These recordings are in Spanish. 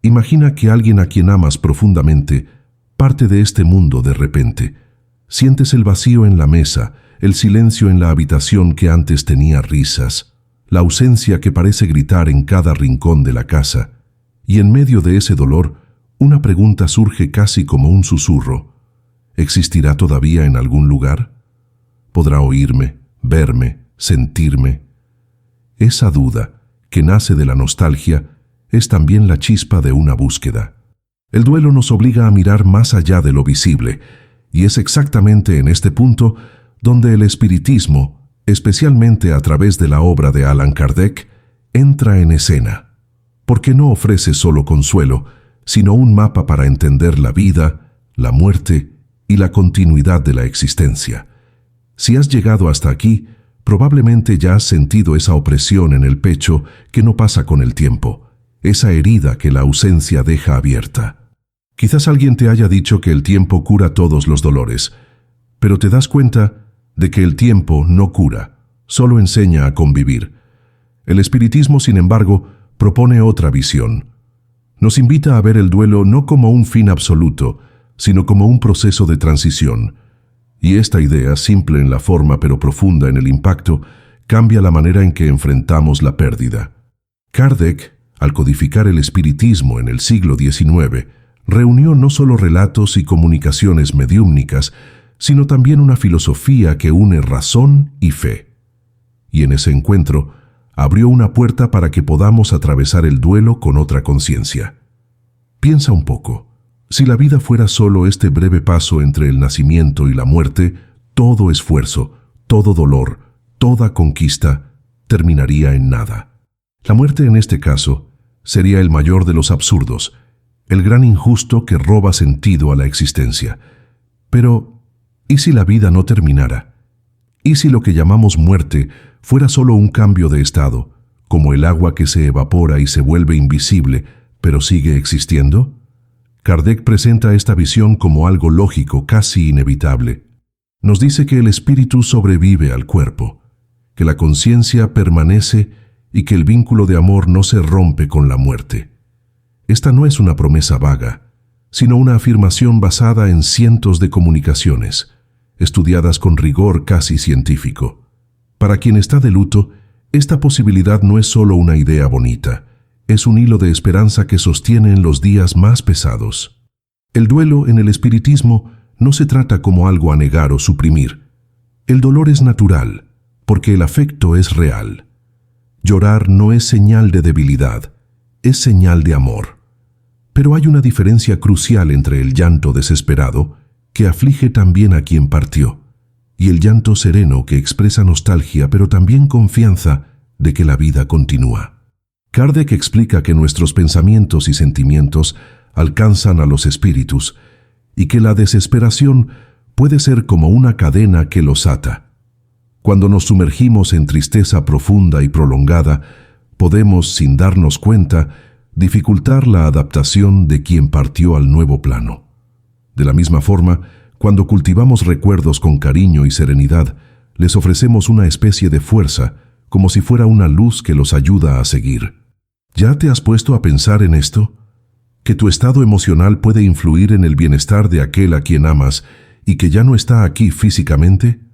Imagina que alguien a quien amas profundamente parte de este mundo de repente. Sientes el vacío en la mesa, el silencio en la habitación que antes tenía risas, la ausencia que parece gritar en cada rincón de la casa. Y en medio de ese dolor, una pregunta surge casi como un susurro. ¿Existirá todavía en algún lugar? ¿Podrá oírme, verme, sentirme? Esa duda, que nace de la nostalgia, es también la chispa de una búsqueda. El duelo nos obliga a mirar más allá de lo visible, y es exactamente en este punto donde el espiritismo, especialmente a través de la obra de Allan Kardec, entra en escena, porque no ofrece solo consuelo, sino un mapa para entender la vida, la muerte y la continuidad de la existencia. Si has llegado hasta aquí, probablemente ya has sentido esa opresión en el pecho que no pasa con el tiempo, esa herida que la ausencia deja abierta. Quizás alguien te haya dicho que el tiempo cura todos los dolores, pero te das cuenta de que el tiempo no cura, solo enseña a convivir. El espiritismo, sin embargo, propone otra visión. Nos invita a ver el duelo no como un fin absoluto, sino como un proceso de transición. Y esta idea, simple en la forma pero profunda en el impacto, cambia la manera en que enfrentamos la pérdida. Kardec, al codificar el espiritismo en el siglo XIX, reunió no solo relatos y comunicaciones mediúmnicas, sino también una filosofía que une razón y fe. Y en ese encuentro, abrió una puerta para que podamos atravesar el duelo con otra conciencia. Piensa un poco. Si la vida fuera solo este breve paso entre el nacimiento y la muerte, todo esfuerzo, todo dolor, toda conquista, terminaría en nada. La muerte en este caso sería el mayor de los absurdos, el gran injusto que roba sentido a la existencia. Pero, ¿y si la vida no terminara? ¿Y si lo que llamamos muerte fuera solo un cambio de estado, como el agua que se evapora y se vuelve invisible, pero sigue existiendo? Kardec presenta esta visión como algo lógico, casi inevitable. Nos dice que el espíritu sobrevive al cuerpo, que la conciencia permanece y que el vínculo de amor no se rompe con la muerte. Esta no es una promesa vaga, sino una afirmación basada en cientos de comunicaciones, estudiadas con rigor casi científico. Para quien está de luto, esta posibilidad no es solo una idea bonita, es un hilo de esperanza que sostiene en los días más pesados. El duelo en el espiritismo no se trata como algo a negar o suprimir. El dolor es natural, porque el afecto es real. Llorar no es señal de debilidad, es señal de amor. Pero hay una diferencia crucial entre el llanto desesperado, que aflige también a quien partió, y el llanto sereno que expresa nostalgia pero también confianza de que la vida continúa. Kardec explica que nuestros pensamientos y sentimientos alcanzan a los espíritus y que la desesperación puede ser como una cadena que los ata. Cuando nos sumergimos en tristeza profunda y prolongada, podemos, sin darnos cuenta, dificultar la adaptación de quien partió al nuevo plano. De la misma forma, cuando cultivamos recuerdos con cariño y serenidad, les ofrecemos una especie de fuerza, como si fuera una luz que los ayuda a seguir. ¿Ya te has puesto a pensar en esto? ¿Que tu estado emocional puede influir en el bienestar de aquel a quien amas y que ya no está aquí físicamente?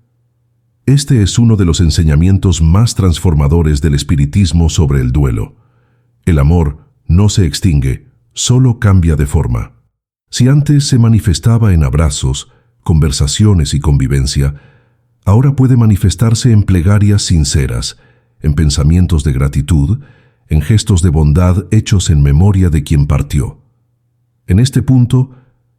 Este es uno de los enseñamientos más transformadores del espiritismo sobre el duelo. El amor no se extingue, solo cambia de forma. Si antes se manifestaba en abrazos, conversaciones y convivencia, ahora puede manifestarse en plegarias sinceras, en pensamientos de gratitud, en gestos de bondad hechos en memoria de quien partió. En este punto,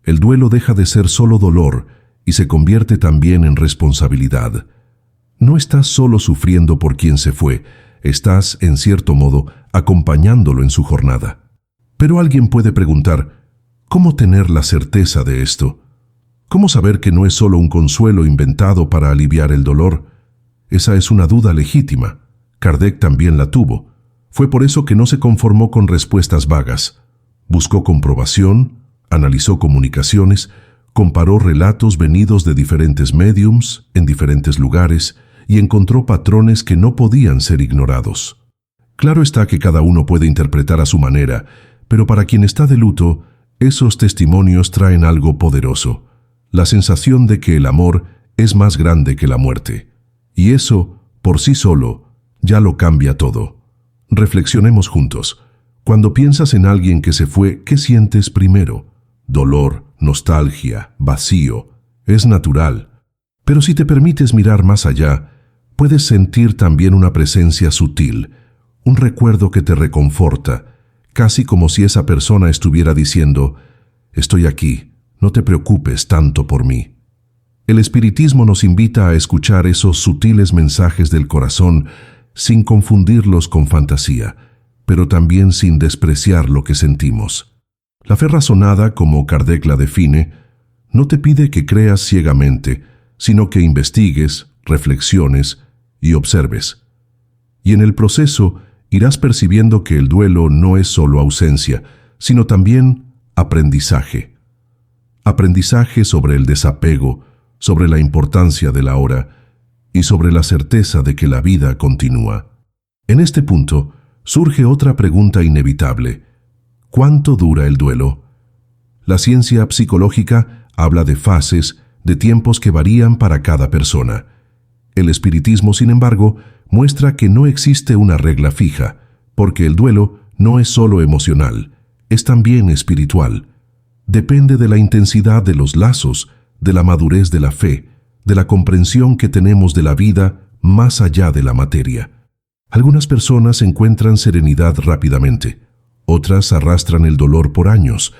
el duelo deja de ser solo dolor y se convierte también en responsabilidad. No estás solo sufriendo por quien se fue, estás, en cierto modo, acompañándolo en su jornada. Pero alguien puede preguntar, ¿cómo tener la certeza de esto? ¿Cómo saber que no es solo un consuelo inventado para aliviar el dolor? Esa es una duda legítima. Kardec también la tuvo. Fue por eso que no se conformó con respuestas vagas. Buscó comprobación, analizó comunicaciones, comparó relatos venidos de diferentes médiums en diferentes lugares y encontró patrones que no podían ser ignorados. Claro está que cada uno puede interpretar a su manera, Pero para quien está de luto, esos testimonios traen algo poderoso, la sensación de que el amor es más grande que la muerte. Y eso, por sí solo, ya lo cambia todo. Reflexionemos juntos. Cuando piensas en alguien que se fue, ¿qué sientes primero? Dolor, nostalgia, vacío. Es natural. Pero si te permites mirar más allá, puedes sentir también una presencia sutil, un recuerdo que te reconforta, casi como si esa persona estuviera diciendo: estoy aquí, no te preocupes tanto por mí. El espiritismo nos invita a escuchar esos sutiles mensajes del corazón sin confundirlos con fantasía, pero también sin despreciar lo que sentimos. La fe razonada, como Kardec la define, no te pide que creas ciegamente, sino que investigues, reflexiones y observes. Y en el proceso irás percibiendo que el duelo no es solo ausencia, sino también aprendizaje. Aprendizaje sobre el desapego, sobre la importancia del ahora y sobre la certeza de que la vida continúa. En este punto surge otra pregunta inevitable: ¿cuánto dura el duelo? La ciencia psicológica habla de fases, de tiempos que varían para cada persona. El espiritismo, sin embargo, muestra que no existe una regla fija, porque el duelo no es solo emocional, es también espiritual. Depende de la intensidad de los lazos, de la madurez de la fe, de la comprensión que tenemos de la vida más allá de la materia. Algunas personas encuentran serenidad rápidamente, otras arrastran el dolor por años.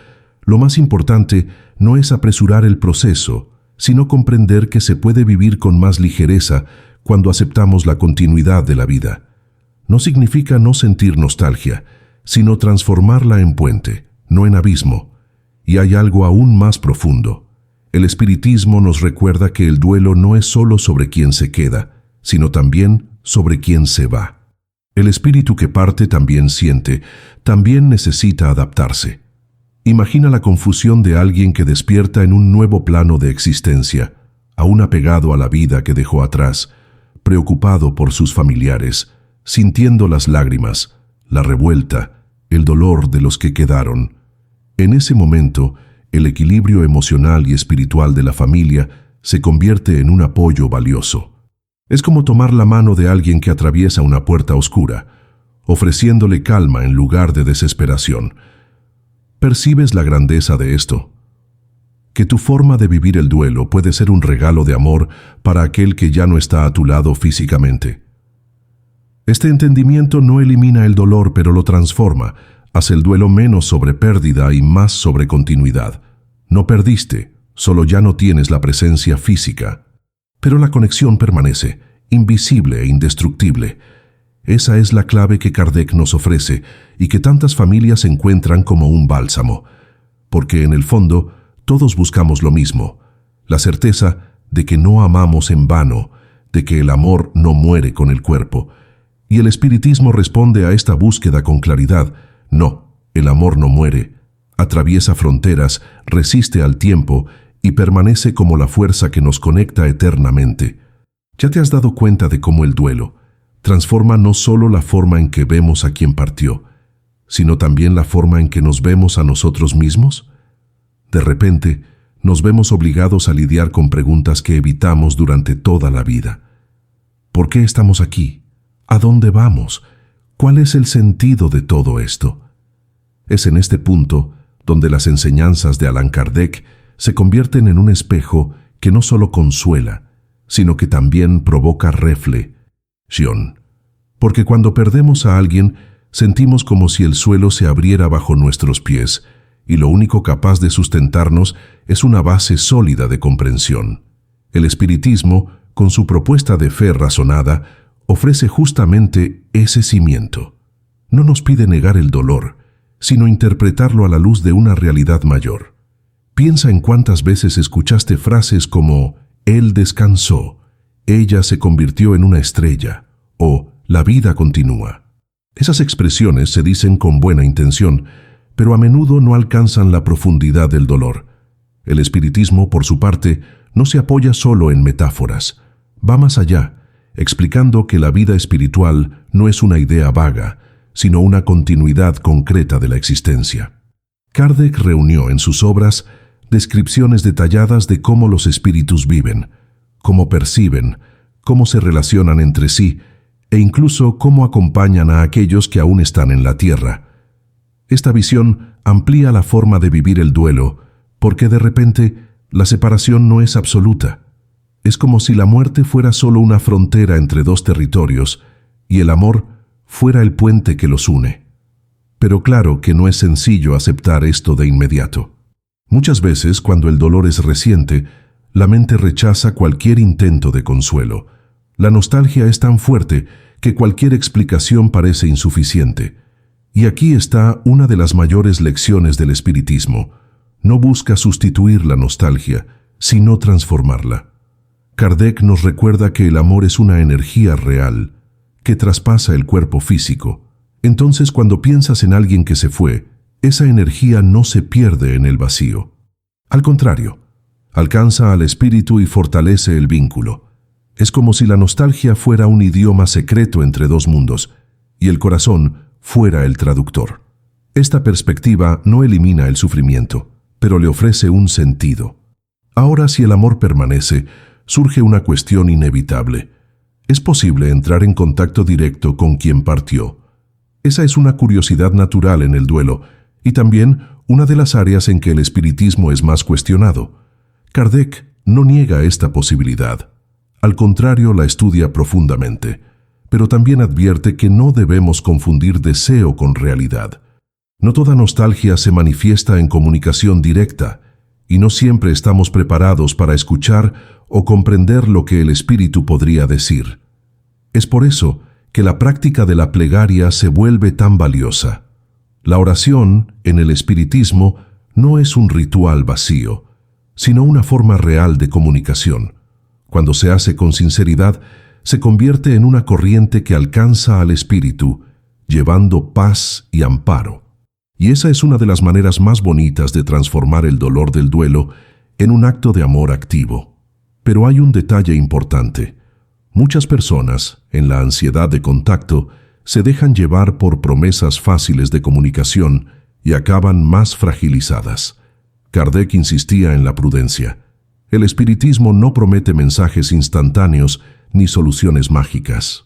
Lo más importante no es apresurar el proceso, sino comprender que se puede vivir con más ligereza cuando aceptamos la continuidad de la vida. No significa no sentir nostalgia, sino transformarla en puente, no en abismo. Y hay algo aún más profundo. El espiritismo nos recuerda que el duelo no es solo sobre quien se queda, sino también sobre quien se va. El espíritu que parte también siente, también necesita adaptarse. Imagina la confusión de alguien que despierta en un nuevo plano de existencia, aún apegado a la vida que dejó atrás, preocupado por sus familiares, sintiendo las lágrimas, la revuelta, el dolor de los que quedaron. En ese momento, el equilibrio emocional y espiritual de la familia se convierte en un apoyo valioso. Es como tomar la mano de alguien que atraviesa una puerta oscura, ofreciéndole calma en lugar de desesperación. ¿Percibes la grandeza de esto? Que tu forma de vivir el duelo puede ser un regalo de amor para aquel que ya no está a tu lado físicamente. Este entendimiento no elimina el dolor, pero lo transforma, hace el duelo menos sobre pérdida y más sobre continuidad. No perdiste, solo ya no tienes la presencia física. Pero la conexión permanece, invisible e indestructible. Esa es la clave que Kardec nos ofrece y que tantas familias encuentran como un bálsamo. Porque en el fondo, todos buscamos lo mismo, la certeza de que no amamos en vano, de que el amor no muere con el cuerpo. Y el espiritismo responde a esta búsqueda con claridad: no, el amor no muere, atraviesa fronteras, resiste al tiempo y permanece como la fuerza que nos conecta eternamente. ¿Ya te has dado cuenta de cómo el duelo transforma no solo la forma en que vemos a quien partió, sino también la forma en que nos vemos a nosotros mismos? De repente, nos vemos obligados a lidiar con preguntas que evitamos durante toda la vida. ¿Por qué estamos aquí? ¿A dónde vamos? ¿Cuál es el sentido de todo esto? Es en este punto donde las enseñanzas de Allan Kardec se convierten en un espejo que no solo consuela, sino que también provoca reflexión. Porque cuando perdemos a alguien, sentimos como si el suelo se abriera bajo nuestros pies, y lo único capaz de sustentarnos es una base sólida de comprensión. El espiritismo, con su propuesta de fe razonada, ofrece justamente ese cimiento. No nos pide negar el dolor, sino interpretarlo a la luz de una realidad mayor. Piensa en cuántas veces escuchaste frases como «él descansó», «ella se convirtió en una estrella» o «la vida continúa». Esas expresiones se dicen con buena intención, pero a menudo no alcanzan la profundidad del dolor. El espiritismo, por su parte, no se apoya solo en metáforas. Va más allá, explicando que la vida espiritual no es una idea vaga, sino una continuidad concreta de la existencia. Kardec reunió en sus obras descripciones detalladas de cómo los espíritus viven, cómo perciben, cómo se relacionan entre sí e incluso cómo acompañan a aquellos que aún están en la tierra. Esta visión amplía la forma de vivir el duelo, porque de repente la separación no es absoluta. Es como si la muerte fuera solo una frontera entre dos territorios y el amor fuera el puente que los une. Pero claro que no es sencillo aceptar esto de inmediato. Muchas veces, cuando el dolor es reciente, la mente rechaza cualquier intento de consuelo. La nostalgia es tan fuerte que cualquier explicación parece insuficiente. Y aquí está una de las mayores lecciones del espiritismo. No busca sustituir la nostalgia, sino transformarla. Kardec nos recuerda que el amor es una energía real, que traspasa el cuerpo físico. Entonces, cuando piensas en alguien que se fue, esa energía no se pierde en el vacío. Al contrario, alcanza al espíritu y fortalece el vínculo. Es como si la nostalgia fuera un idioma secreto entre dos mundos, y el corazón fuera el traductor. Esta perspectiva no elimina el sufrimiento, pero le ofrece un sentido. Ahora, si el amor permanece, surge una cuestión inevitable. ¿Es posible entrar en contacto directo con quien partió? Esa es una curiosidad natural en el duelo, y también una de las áreas en que el espiritismo es más cuestionado. Kardec no niega esta posibilidad. Al contrario, la estudia profundamente, pero también advierte que no debemos confundir deseo con realidad. No toda nostalgia se manifiesta en comunicación directa, y no siempre estamos preparados para escuchar o comprender lo que el espíritu podría decir. Es por eso que la práctica de la plegaria se vuelve tan valiosa. La oración, en el espiritismo, no es un ritual vacío, sino una forma real de comunicación. Cuando se hace con sinceridad, se convierte en una corriente que alcanza al espíritu, llevando paz y amparo. Y esa es una de las maneras más bonitas de transformar el dolor del duelo en un acto de amor activo. Pero hay un detalle importante. Muchas personas, en la ansiedad de contacto, se dejan llevar por promesas fáciles de comunicación y acaban más fragilizadas. Kardec insistía en la prudencia. El espiritismo no promete mensajes instantáneos ni soluciones mágicas.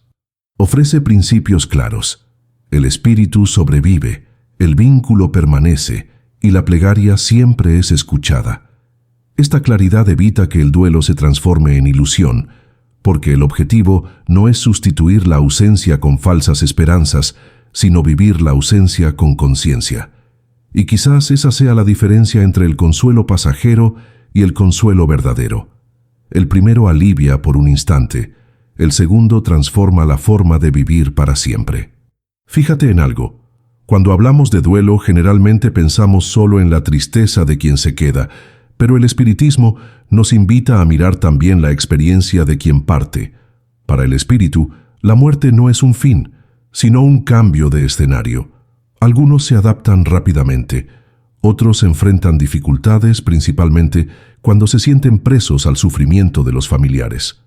Ofrece principios claros. El espíritu sobrevive, el vínculo permanece y la plegaria siempre es escuchada. Esta claridad evita que el duelo se transforme en ilusión, porque el objetivo no es sustituir la ausencia con falsas esperanzas, sino vivir la ausencia con conciencia. Y quizás esa sea la diferencia entre el consuelo pasajero y el consuelo verdadero. El primero alivia por un instante, el segundo transforma la forma de vivir para siempre. Fíjate en algo. Cuando hablamos de duelo, generalmente pensamos solo en la tristeza de quien se queda, pero el espiritismo nos invita a mirar también la experiencia de quien parte. Para el espíritu, la muerte no es un fin, sino un cambio de escenario. Algunos se adaptan rápidamente, otros enfrentan dificultades, principalmente cuando se sienten presos al sufrimiento de los familiares.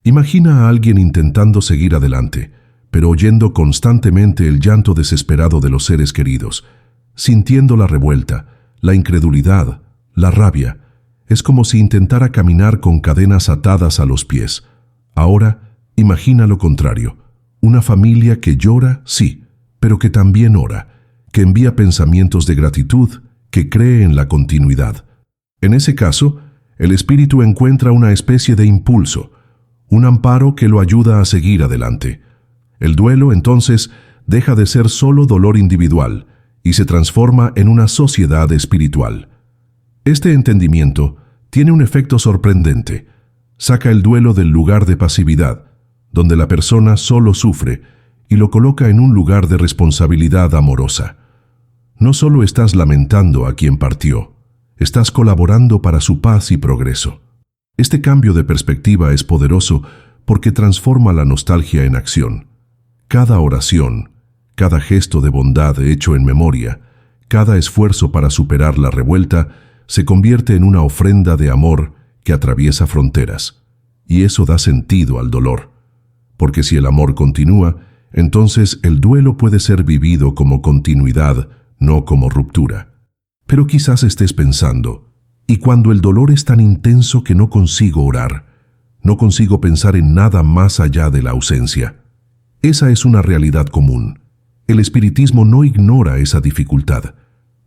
Imagina a alguien intentando seguir adelante, pero oyendo constantemente el llanto desesperado de los seres queridos, sintiendo la revuelta, la incredulidad, la rabia. Es como si intentara caminar con cadenas atadas a los pies. Ahora, imagina lo contrario. Una familia que llora, sí, pero que también ora, que envía pensamientos de gratitud, que cree en la continuidad. En ese caso, el espíritu encuentra una especie de impulso, un amparo que lo ayuda a seguir adelante. El duelo, entonces, deja de ser solo dolor individual y se transforma en una sociedad espiritual. Este entendimiento tiene un efecto sorprendente. Saca el duelo del lugar de pasividad, donde la persona solo sufre, y lo coloca en un lugar de responsabilidad amorosa. No solo estás lamentando a quien partió, estás colaborando para su paz y progreso. Este cambio de perspectiva es poderoso porque transforma la nostalgia en acción. Cada oración, cada gesto de bondad hecho en memoria, cada esfuerzo para superar la revuelta, se convierte en una ofrenda de amor que atraviesa fronteras. Y eso da sentido al dolor. Porque si el amor continúa, entonces el duelo puede ser vivido como continuidad, no como ruptura. Pero quizás estés pensando, ¿y cuando el dolor es tan intenso que no consigo orar? No consigo pensar en nada más allá de la ausencia. Esa es una realidad común. El espiritismo no ignora esa dificultad.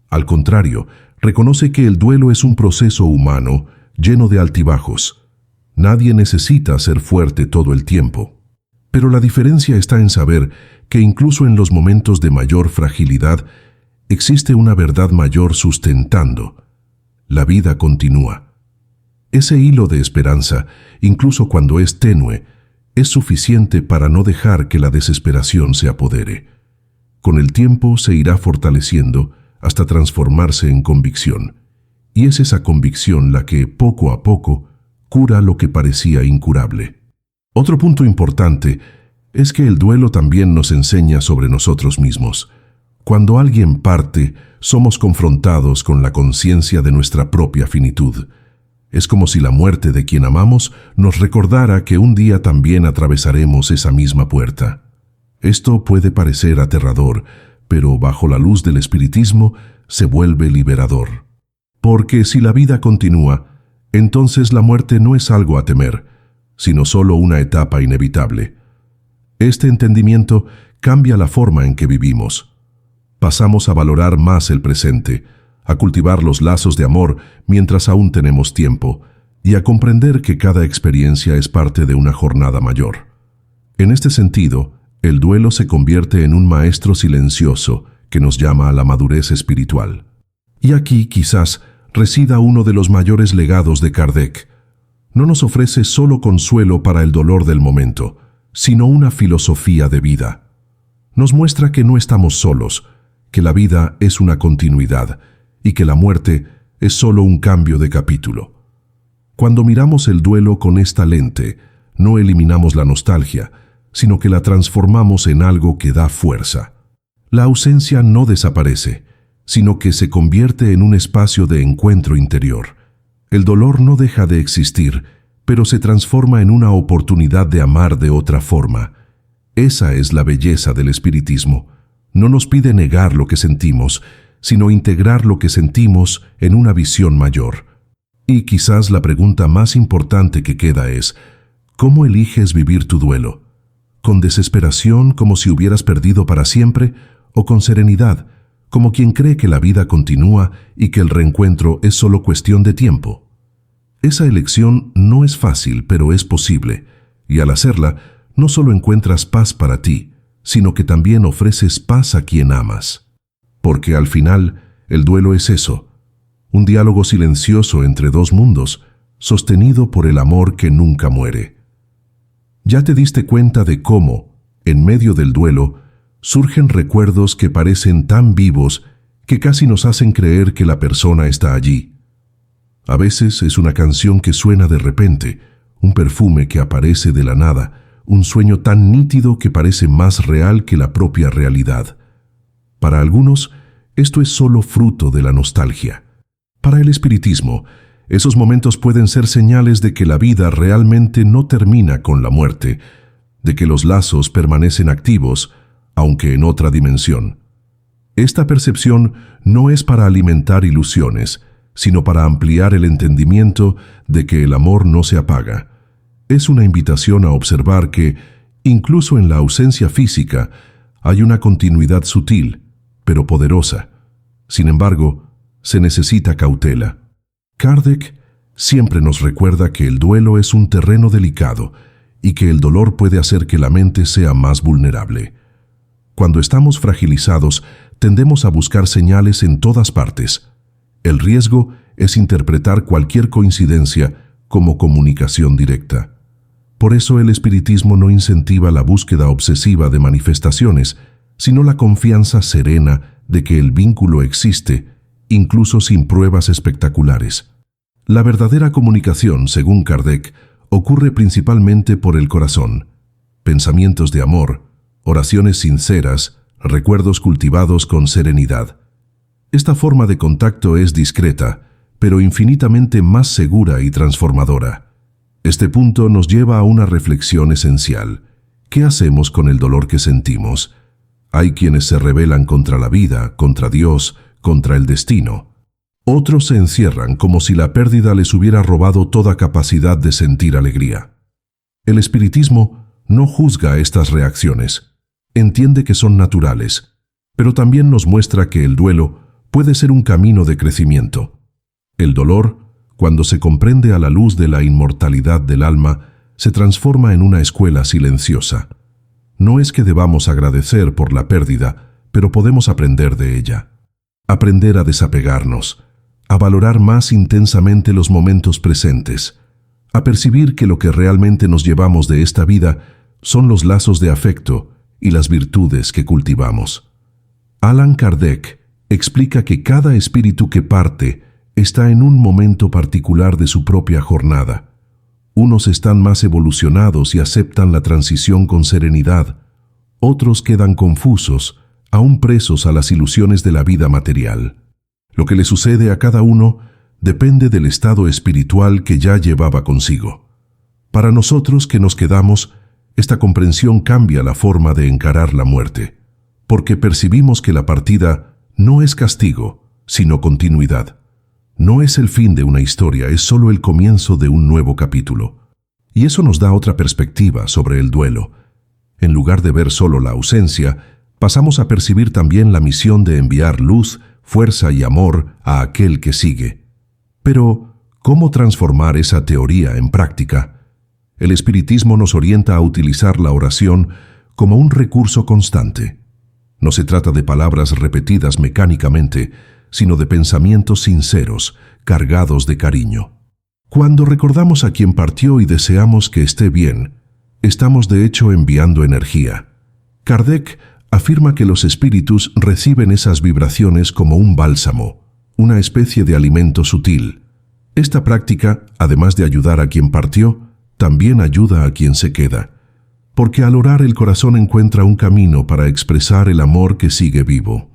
Al contrario, reconoce que el duelo es un proceso humano lleno de altibajos. Nadie necesita ser fuerte todo el tiempo. Pero la diferencia está en saber que incluso en los momentos de mayor fragilidad, existe una verdad mayor sustentando. La vida continúa. Ese hilo de esperanza, incluso cuando es tenue, es suficiente para no dejar que la desesperación se apodere. Con el tiempo se irá fortaleciendo hasta transformarse en convicción. Y es esa convicción la que, poco a poco, cura lo que parecía incurable. Otro punto importante es que el duelo también nos enseña sobre nosotros mismos. Cuando alguien parte, somos confrontados con la conciencia de nuestra propia finitud. Es como si la muerte de quien amamos nos recordara que un día también atravesaremos esa misma puerta. Esto puede parecer aterrador, pero bajo la luz del espiritismo se vuelve liberador. Porque si la vida continúa, entonces la muerte no es algo a temer, sino solo una etapa inevitable. Este entendimiento cambia la forma en que vivimos. Pasamos a valorar más el presente, a cultivar los lazos de amor mientras aún tenemos tiempo, y a comprender que cada experiencia es parte de una jornada mayor. En este sentido, el duelo se convierte en un maestro silencioso que nos llama a la madurez espiritual. Y aquí quizás resida uno de los mayores legados de Kardec. No nos ofrece solo consuelo para el dolor del momento, sino una filosofía de vida. Nos muestra que no estamos solos, que la vida es una continuidad y que la muerte es solo un cambio de capítulo. Cuando miramos el duelo con esta lente, no eliminamos la nostalgia, sino que la transformamos en algo que da fuerza. La ausencia no desaparece, sino que se convierte en un espacio de encuentro interior. El dolor no deja de existir, pero se transforma en una oportunidad de amar de otra forma. Esa es la belleza del espiritismo. No nos pide negar lo que sentimos, sino integrar lo que sentimos en una visión mayor. Y quizás la pregunta más importante que queda es, ¿cómo eliges vivir tu duelo? ¿Con desesperación como si hubieras perdido para siempre? ¿O con serenidad, como quien cree que la vida continúa y que el reencuentro es solo cuestión de tiempo? Esa elección no es fácil, pero es posible, y al hacerla, no solo encuentras paz para ti, sino que también ofreces paz a quien amas. Porque al final, el duelo es eso, un diálogo silencioso entre dos mundos, sostenido por el amor que nunca muere. ¿Ya te diste cuenta de cómo, en medio del duelo, surgen recuerdos que parecen tan vivos que casi nos hacen creer que la persona está allí? A veces es una canción que suena de repente, un perfume que aparece de la nada, un sueño tan nítido que parece más real que la propia realidad. Para algunos, esto es solo fruto de la nostalgia. Para el espiritismo, esos momentos pueden ser señales de que la vida realmente no termina con la muerte, de que los lazos permanecen activos, aunque en otra dimensión. Esta percepción no es para alimentar ilusiones, sino para ampliar el entendimiento de que el amor no se apaga. Es una invitación a observar que, incluso en la ausencia física, hay una continuidad sutil, pero poderosa. Sin embargo, se necesita cautela. Kardec siempre nos recuerda que el duelo es un terreno delicado y que el dolor puede hacer que la mente sea más vulnerable. Cuando estamos fragilizados, tendemos a buscar señales en todas partes. El riesgo es interpretar cualquier coincidencia como comunicación directa. Por eso el espiritismo no incentiva la búsqueda obsesiva de manifestaciones, sino la confianza serena de que el vínculo existe, incluso sin pruebas espectaculares. La verdadera comunicación, según Kardec, ocurre principalmente por el corazón. Pensamientos de amor, oraciones sinceras, recuerdos cultivados con serenidad. Esta forma de contacto es discreta, pero infinitamente más segura y transformadora. Este punto nos lleva a una reflexión esencial. ¿Qué hacemos con el dolor que sentimos? Hay quienes se rebelan contra la vida, contra Dios, contra el destino. Otros se encierran como si la pérdida les hubiera robado toda capacidad de sentir alegría. El espiritismo no juzga estas reacciones. Entiende que son naturales, pero también nos muestra que el duelo puede ser un camino de crecimiento. El dolor, cuando se comprende a la luz de la inmortalidad del alma, se transforma en una escuela silenciosa. No es que debamos agradecer por la pérdida, pero podemos aprender de ella. Aprender a desapegarnos, a valorar más intensamente los momentos presentes, a percibir que lo que realmente nos llevamos de esta vida son los lazos de afecto y las virtudes que cultivamos. Allan Kardec explica que cada espíritu que parte está en un momento particular de su propia jornada. Unos están más evolucionados y aceptan la transición con serenidad. Otros quedan confusos, aún presos a las ilusiones de la vida material. Lo que le sucede a cada uno depende del estado espiritual que ya llevaba consigo. Para nosotros que nos quedamos, esta comprensión cambia la forma de encarar la muerte, porque percibimos que la partida no es castigo, sino continuidad. No es el fin de una historia, es solo el comienzo de un nuevo capítulo. Y eso nos da otra perspectiva sobre el duelo. En lugar de ver solo la ausencia, pasamos a percibir también la misión de enviar luz, fuerza y amor a aquel que sigue. Pero, ¿cómo transformar esa teoría en práctica? El espiritismo nos orienta a utilizar la oración como un recurso constante. No se trata de palabras repetidas mecánicamente, sino de pensamientos sinceros, cargados de cariño. Cuando recordamos a quien partió y deseamos que esté bien, estamos de hecho enviando energía. Kardec afirma que los espíritus reciben esas vibraciones como un bálsamo, una especie de alimento sutil. Esta práctica, además de ayudar a quien partió, también ayuda a quien se queda, porque al orar el corazón encuentra un camino para expresar el amor que sigue vivo.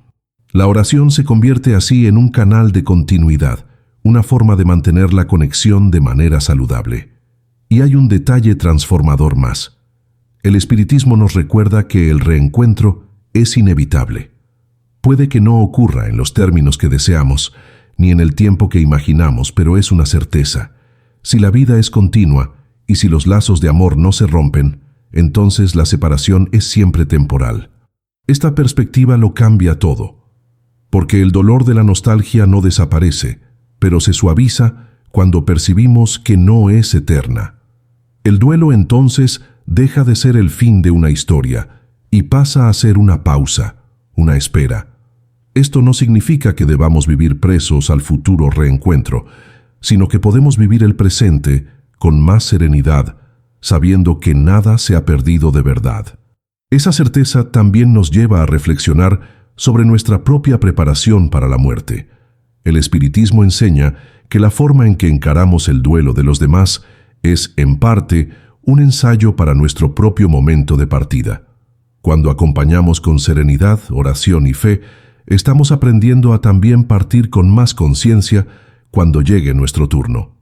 La oración se convierte así en un canal de continuidad, una forma de mantener la conexión de manera saludable. Y hay un detalle transformador más. El espiritismo nos recuerda que el reencuentro es inevitable. Puede que no ocurra en los términos que deseamos, ni en el tiempo que imaginamos, pero es una certeza. Si la vida es continua, y si los lazos de amor no se rompen, entonces la separación es siempre temporal. Esta perspectiva lo cambia todo. Porque el dolor de la nostalgia no desaparece, pero se suaviza cuando percibimos que no es eterna. El duelo entonces deja de ser el fin de una historia y pasa a ser una pausa, una espera. Esto no significa que debamos vivir presos al futuro reencuentro, sino que podemos vivir el presente con más serenidad, sabiendo que nada se ha perdido de verdad. Esa certeza también nos lleva a reflexionar sobre nuestra propia preparación para la muerte. El espiritismo enseña que la forma en que encaramos el duelo de los demás es, en parte, un ensayo para nuestro propio momento de partida. Cuando acompañamos con serenidad, oración y fe, estamos aprendiendo a también partir con más conciencia cuando llegue nuestro turno.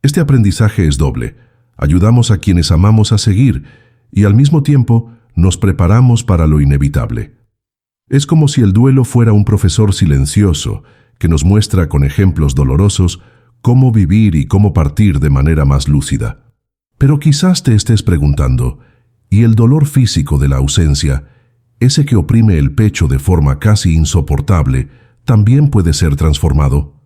Este aprendizaje es doble. Ayudamos a quienes amamos a seguir y al mismo tiempo nos preparamos para lo inevitable. Es como si el duelo fuera un profesor silencioso que nos muestra con ejemplos dolorosos cómo vivir y cómo partir de manera más lúcida. Pero quizás te estés preguntando, ¿y el dolor físico de la ausencia, ese que oprime el pecho de forma casi insoportable, también puede ser transformado?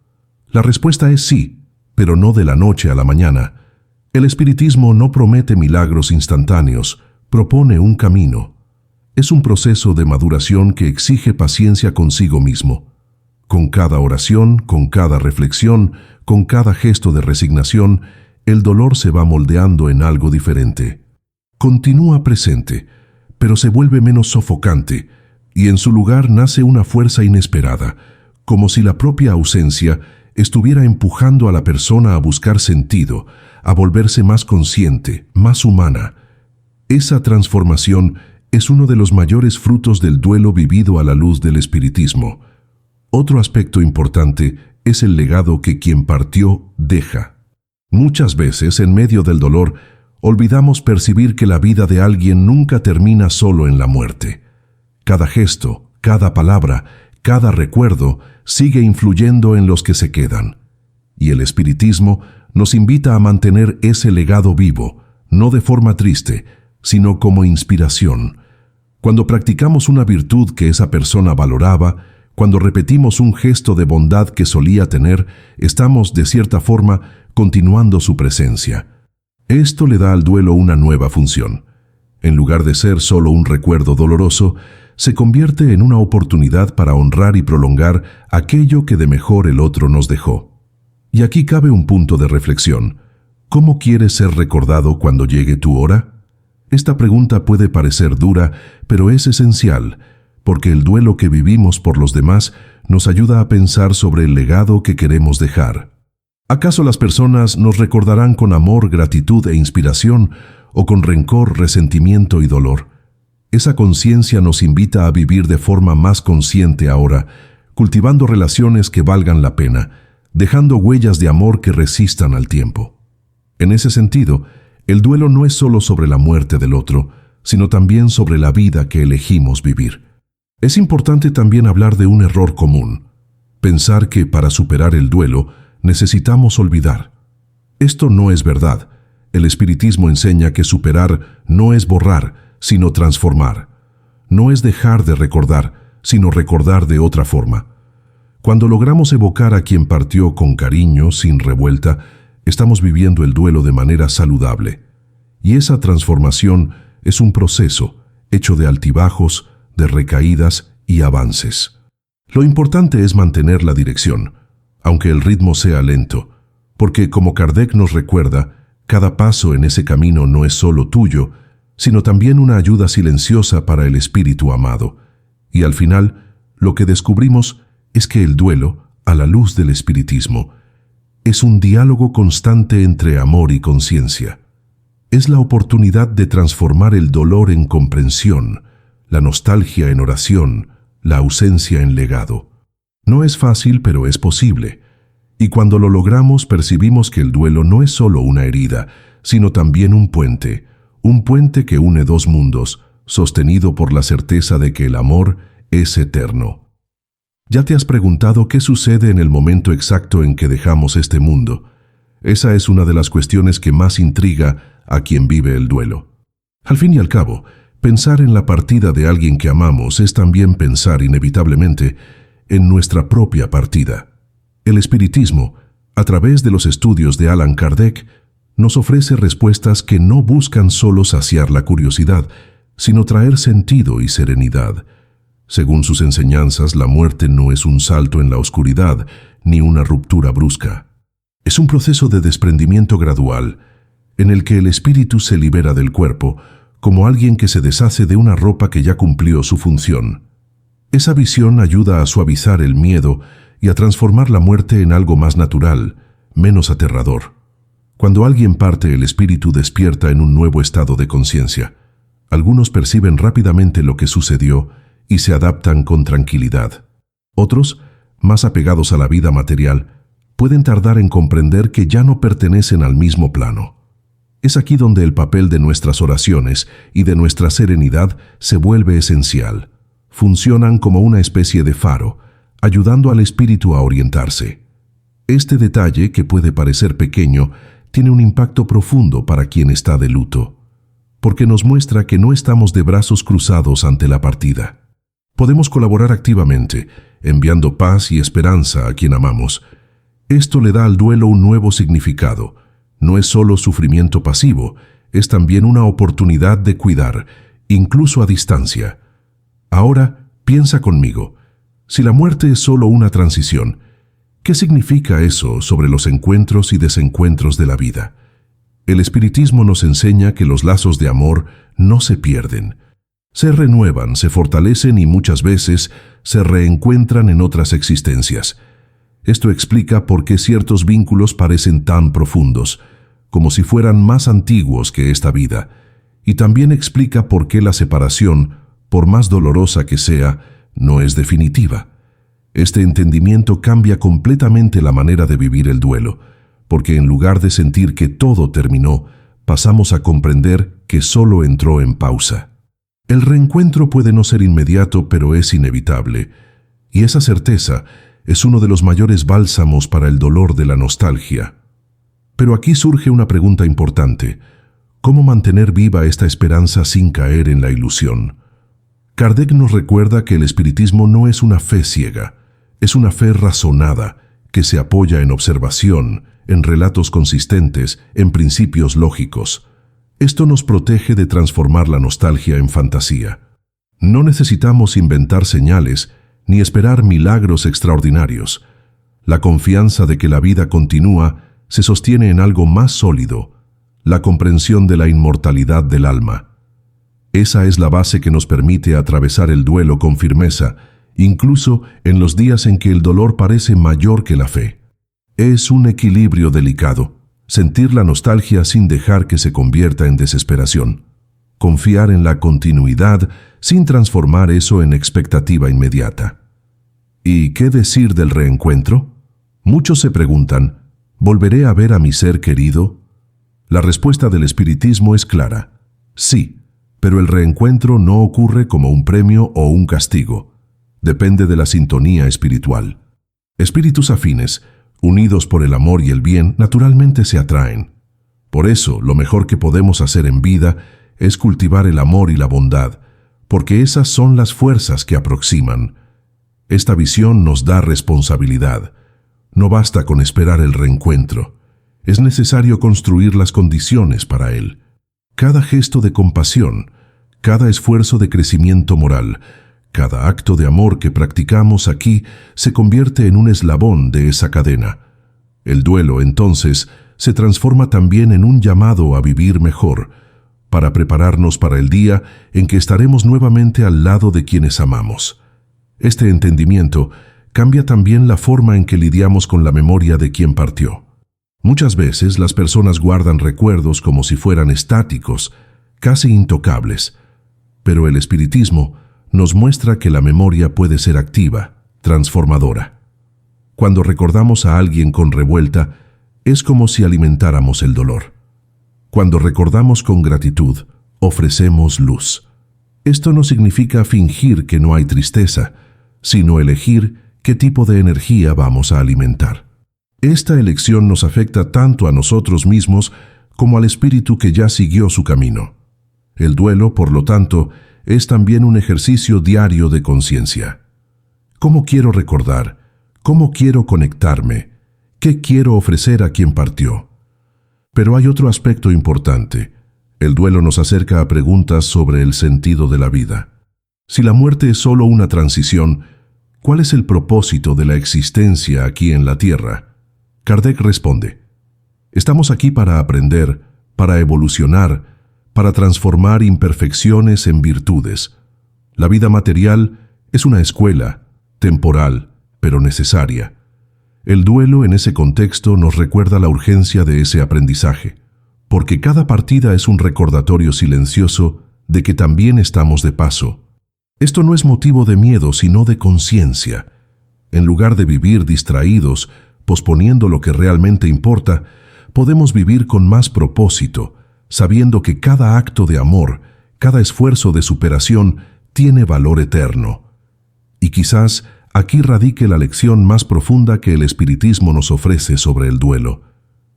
La respuesta es sí, pero no de la noche a la mañana. El espiritismo no promete milagros instantáneos, propone un camino. Es un proceso de maduración que exige paciencia consigo mismo. Con cada oración, con cada reflexión, con cada gesto de resignación, el dolor se va moldeando en algo diferente. Continúa presente, pero se vuelve menos sofocante, y en su lugar nace una fuerza inesperada, como si la propia ausencia estuviera empujando a la persona a buscar sentido, a volverse más consciente, más humana. Esa transformación es uno de los mayores frutos del duelo vivido a la luz del espiritismo. Otro aspecto importante es el legado que quien partió deja. Muchas veces, en medio del dolor, olvidamos percibir que la vida de alguien nunca termina solo en la muerte. Cada gesto, cada palabra, cada recuerdo sigue influyendo en los que se quedan. Y el espiritismo nos invita a mantener ese legado vivo, no de forma triste, sino como inspiración. Cuando practicamos una virtud que esa persona valoraba, cuando repetimos un gesto de bondad que solía tener, estamos, de cierta forma, continuando su presencia. Esto le da al duelo una nueva función. En lugar de ser solo un recuerdo doloroso, se convierte en una oportunidad para honrar y prolongar aquello que de mejor el otro nos dejó. Y aquí cabe un punto de reflexión. ¿Cómo quieres ser recordado cuando llegue tu hora? Esta pregunta puede parecer dura, pero es esencial, porque el duelo que vivimos por los demás nos ayuda a pensar sobre el legado que queremos dejar. ¿Acaso las personas nos recordarán con amor, gratitud e inspiración, o con rencor, resentimiento y dolor? Esa conciencia nos invita a vivir de forma más consciente ahora, cultivando relaciones que valgan la pena, dejando huellas de amor que resistan al tiempo. En ese sentido, el duelo no es solo sobre la muerte del otro, sino también sobre la vida que elegimos vivir. Es importante también hablar de un error común: pensar que para superar el duelo necesitamos olvidar. Esto no es verdad. El espiritismo enseña que superar no es borrar, sino transformar. No es dejar de recordar, sino recordar de otra forma. Cuando logramos evocar a quien partió con cariño, sin revuelta, estamos viviendo el duelo de manera saludable. Y esa transformación es un proceso hecho de altibajos, de recaídas y avances. Lo importante es mantener la dirección, aunque el ritmo sea lento, porque, como Kardec nos recuerda, cada paso en ese camino no es solo tuyo, sino también una ayuda silenciosa para el espíritu amado. Y al final, lo que descubrimos es que el duelo, a la luz del espiritismo, es un diálogo constante entre amor y conciencia. Es la oportunidad de transformar el dolor en comprensión, la nostalgia en oración, la ausencia en legado. No es fácil, pero es posible. Y cuando lo logramos, percibimos que el duelo no es solo una herida, sino también un puente que une dos mundos, sostenido por la certeza de que el amor es eterno. ¿Ya te has preguntado qué sucede en el momento exacto en que dejamos este mundo? Esa es una de las cuestiones que más intriga a quien vive el duelo. Al fin y al cabo, pensar en la partida de alguien que amamos es también pensar inevitablemente en nuestra propia partida. El espiritismo, a través de los estudios de Allan Kardec, nos ofrece respuestas que no buscan solo saciar la curiosidad, sino traer sentido y serenidad. Según sus enseñanzas, la muerte no es un salto en la oscuridad, ni una ruptura brusca. Es un proceso de desprendimiento gradual, en el que el espíritu se libera del cuerpo, como alguien que se deshace de una ropa que ya cumplió su función. Esa visión ayuda a suavizar el miedo y a transformar la muerte en algo más natural, menos aterrador. Cuando alguien parte, el espíritu despierta en un nuevo estado de conciencia. Algunos perciben rápidamente lo que sucedió y se adaptan con tranquilidad. Otros, más apegados a la vida material, pueden tardar en comprender que ya no pertenecen al mismo plano. Es aquí donde el papel de nuestras oraciones y de nuestra serenidad se vuelve esencial. Funcionan como una especie de faro, ayudando al espíritu a orientarse. Este detalle, que puede parecer pequeño, tiene un impacto profundo para quien está de luto, porque nos muestra que no estamos de brazos cruzados ante la partida. Podemos colaborar activamente, enviando paz y esperanza a quien amamos. Esto le da al duelo un nuevo significado. No es solo sufrimiento pasivo, es también una oportunidad de cuidar, incluso a distancia. Ahora, piensa conmigo. Si la muerte es solo una transición, ¿qué significa eso sobre los encuentros y desencuentros de la vida? El espiritismo nos enseña que los lazos de amor no se pierden. Se renuevan, se fortalecen y muchas veces se reencuentran en otras existencias. Esto explica por qué ciertos vínculos parecen tan profundos, como si fueran más antiguos que esta vida, y también explica por qué la separación, por más dolorosa que sea, no es definitiva. Este entendimiento cambia completamente la manera de vivir el duelo, porque en lugar de sentir que todo terminó, pasamos a comprender que solo entró en pausa. El reencuentro puede no ser inmediato, pero es inevitable, y esa certeza es uno de los mayores bálsamos para el dolor de la nostalgia. Pero aquí surge una pregunta importante: ¿cómo mantener viva esta esperanza sin caer en la ilusión? Kardec nos recuerda que el espiritismo no es una fe ciega, es una fe razonada, que se apoya en observación, en relatos consistentes, en principios lógicos. Esto nos protege de transformar la nostalgia en fantasía. No necesitamos inventar señales ni esperar milagros extraordinarios. La confianza de que la vida continúa se sostiene en algo más sólido: la comprensión de la inmortalidad del alma. Esa es la base que nos permite atravesar el duelo con firmeza, incluso en los días en que el dolor parece mayor que la fe. Es un equilibrio delicado, sentir la nostalgia sin dejar que se convierta en desesperación. Confiar en la continuidad sin transformar eso en expectativa inmediata. ¿Y qué decir del reencuentro? Muchos se preguntan: ¿volveré a ver a mi ser querido? La respuesta del espiritismo es clara: sí, pero el reencuentro no ocurre como un premio o un castigo. Depende de la sintonía espiritual. Espíritus afines, unidos por el amor y el bien, naturalmente se atraen. Por eso, lo mejor que podemos hacer en vida es cultivar el amor y la bondad, porque esas son las fuerzas que aproximan. Esta visión nos da responsabilidad. No basta con esperar el reencuentro. Es necesario construir las condiciones para él. Cada gesto de compasión, cada esfuerzo de crecimiento moral, cada acto de amor que practicamos aquí se convierte en un eslabón de esa cadena. El duelo, entonces, se transforma también en un llamado a vivir mejor, para prepararnos para el día en que estaremos nuevamente al lado de quienes amamos. Este entendimiento cambia también la forma en que lidiamos con la memoria de quien partió. Muchas veces las personas guardan recuerdos como si fueran estáticos, casi intocables, pero el espiritismo nos muestra que la memoria puede ser activa, transformadora. Cuando recordamos a alguien con revuelta, es como si alimentáramos el dolor. Cuando recordamos con gratitud, ofrecemos luz. Esto no significa fingir que no hay tristeza, sino elegir qué tipo de energía vamos a alimentar. Esta elección nos afecta tanto a nosotros mismos como al espíritu que ya siguió su camino. El duelo, por lo tanto, es también un ejercicio diario de conciencia. ¿Cómo quiero recordar? ¿Cómo quiero conectarme? ¿Qué quiero ofrecer a quien partió? Pero hay otro aspecto importante. El duelo nos acerca a preguntas sobre el sentido de la vida. Si la muerte es solo una transición, ¿cuál es el propósito de la existencia aquí en la Tierra? Kardec responde: estamos aquí para aprender, para evolucionar, para transformar imperfecciones en virtudes. La vida material es una escuela, temporal, pero necesaria. El duelo en ese contexto nos recuerda la urgencia de ese aprendizaje, porque cada partida es un recordatorio silencioso de que también estamos de paso. Esto no es motivo de miedo, sino de conciencia. En lugar de vivir distraídos, posponiendo lo que realmente importa, podemos vivir con más propósito, sabiendo que cada acto de amor, cada esfuerzo de superación tiene valor eterno. Y quizás aquí radique la lección más profunda que el espiritismo nos ofrece sobre el duelo.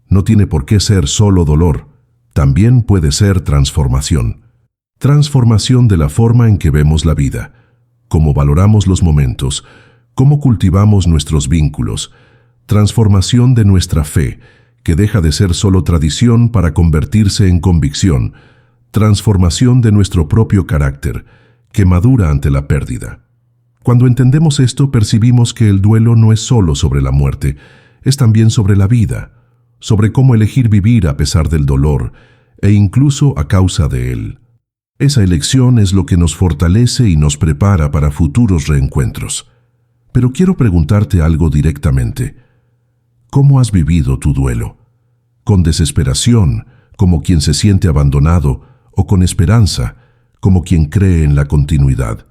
No tiene por qué ser solo dolor, también puede ser transformación. Transformación de la forma en que vemos la vida, cómo valoramos los momentos, cómo cultivamos nuestros vínculos. Transformación de nuestra fe, que deja de ser solo tradición para convertirse en convicción. Transformación de nuestro propio carácter, que madura ante la pérdida. Cuando entendemos esto, percibimos que el duelo no es solo sobre la muerte, es también sobre la vida, sobre cómo elegir vivir a pesar del dolor, e incluso a causa de él. Esa elección es lo que nos fortalece y nos prepara para futuros reencuentros. Pero quiero preguntarte algo directamente. ¿Cómo has vivido tu duelo? ¿Con desesperación, como quien se siente abandonado, o con esperanza, como quien cree en la continuidad?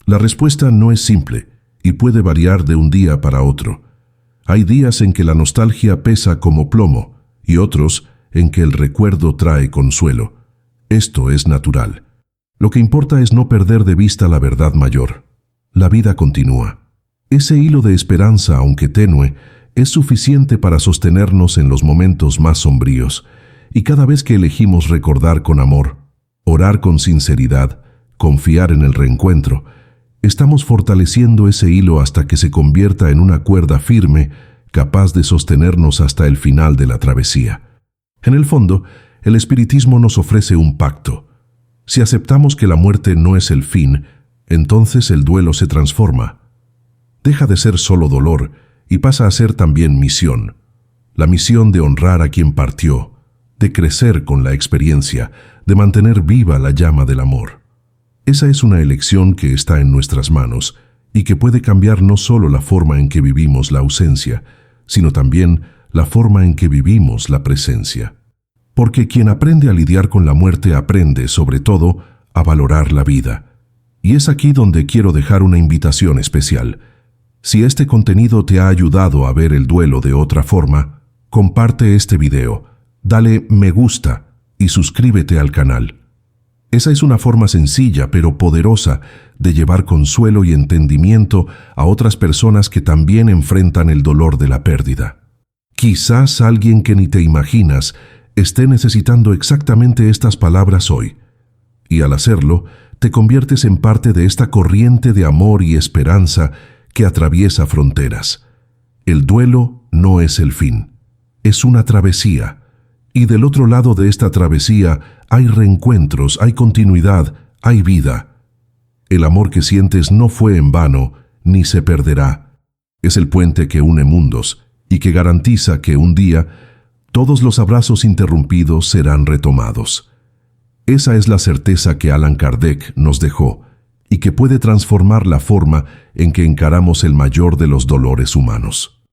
La respuesta no es simple y puede variar de un día para otro. Hay días en que la nostalgia pesa como plomo y otros en que el recuerdo trae consuelo. Esto es natural. Lo que importa es no perder de vista la verdad mayor. La vida continúa. Ese hilo de esperanza, aunque tenue, es suficiente para sostenernos en los momentos más sombríos, y cada vez que elegimos recordar con amor, orar con sinceridad, confiar en el reencuentro, estamos fortaleciendo ese hilo hasta que se convierta en una cuerda firme, capaz de sostenernos hasta el final de la travesía. En el fondo, el espiritismo nos ofrece un pacto. Si aceptamos que la muerte no es el fin, entonces el duelo se transforma. Deja de ser solo dolor y pasa a ser también misión. La misión de honrar a quien partió, de crecer con la experiencia, de mantener viva la llama del amor. Esa es una elección que está en nuestras manos y que puede cambiar no solo la forma en que vivimos la ausencia, sino también la forma en que vivimos la presencia. Porque quien aprende a lidiar con la muerte aprende, sobre todo, a valorar la vida. Y es aquí donde quiero dejar una invitación especial. Si este contenido te ha ayudado a ver el duelo de otra forma, comparte este video, dale me gusta y suscríbete al canal. Esa es una forma sencilla pero poderosa de llevar consuelo y entendimiento a otras personas que también enfrentan el dolor de la pérdida. Quizás alguien que ni te imaginas esté necesitando exactamente estas palabras hoy, y al hacerlo, te conviertes en parte de esta corriente de amor y esperanza que atraviesa fronteras. El duelo no es el fin, es una travesía, y del otro lado de esta travesía hay reencuentros, hay continuidad, hay vida. El amor que sientes no fue en vano, ni se perderá. Es el puente que une mundos y que garantiza que un día todos los abrazos interrumpidos serán retomados. Esa es la certeza que Allan Kardec nos dejó y que puede transformar la forma en que encaramos el mayor de los dolores humanos.